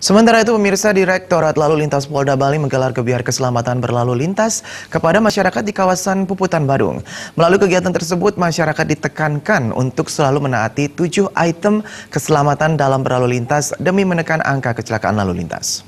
Sementara itu, pemirsa, Direktorat Lalu Lintas Polda Bali menggelar gebiar keselamatan berlalu lintas kepada masyarakat di kawasan Puputan, Badung. Melalui kegiatan tersebut, masyarakat ditekankan untuk selalu menaati 7 item keselamatan dalam berlalu lintas demi menekan angka kecelakaan lalu lintas.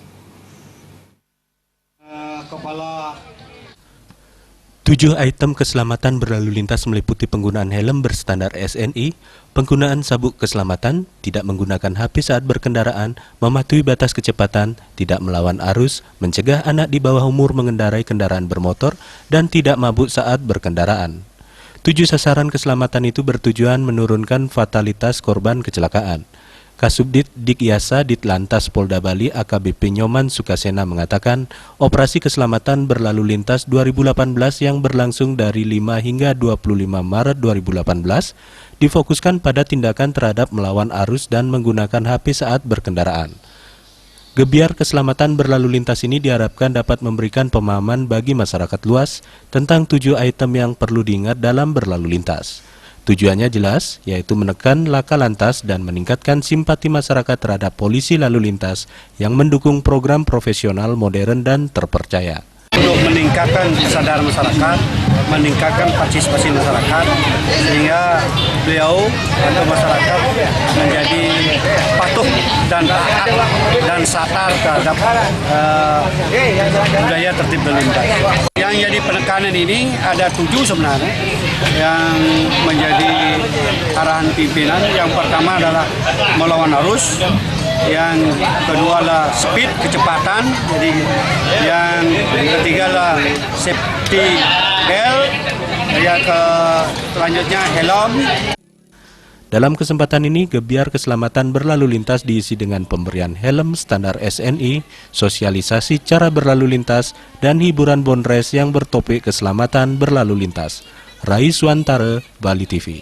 7 item keselamatan berlalu lintas meliputi penggunaan helm berstandar SNI, penggunaan sabuk keselamatan, tidak menggunakan HP saat berkendaraan, mematuhi batas kecepatan, tidak melawan arus, mencegah anak di bawah umur mengendarai kendaraan bermotor, dan tidak mabuk saat berkendaraan. 7 sasaran keselamatan itu bertujuan menurunkan fatalitas korban kecelakaan. Kasubdit Dikyasa Ditlantas Polda Bali AKBP Nyoman Sukasena mengatakan, operasi keselamatan berlalu lintas 2018 yang berlangsung dari 5 hingga 25 Maret 2018 difokuskan pada tindakan terhadap melawan arus dan menggunakan HP saat berkendaraan. Gebiar keselamatan berlalu lintas ini diharapkan dapat memberikan pemahaman bagi masyarakat luas tentang 7 item yang perlu diingat dalam berlalu lintas. Tujuannya jelas, yaitu menekan laka lantas dan meningkatkan simpati masyarakat terhadap polisi lalu lintas yang mendukung program profesional, modern, dan terpercaya. Untuk meningkatkan kesadaran masyarakat, meningkatkan partisipasi masyarakat, sehingga beliau atau masyarakat menjadi patuh dan taat dan sadar terhadap budaya tertib berlintas. Yang jadi penekanan ini ada 7 sebenarnya yang menjadi arahan pimpinan. Yang pertama adalah melawan arus, yang kedua adalah speed, kecepatan, jadi yang ketiga adalah safety belt, yang selanjutnya helm. Dalam kesempatan ini, gebiar keselamatan berlalu lintas diisi dengan pemberian helm standar SNI, sosialisasi cara berlalu lintas, dan hiburan bonres yang bertopik keselamatan berlalu lintas. Rai Suantara, Bali TV.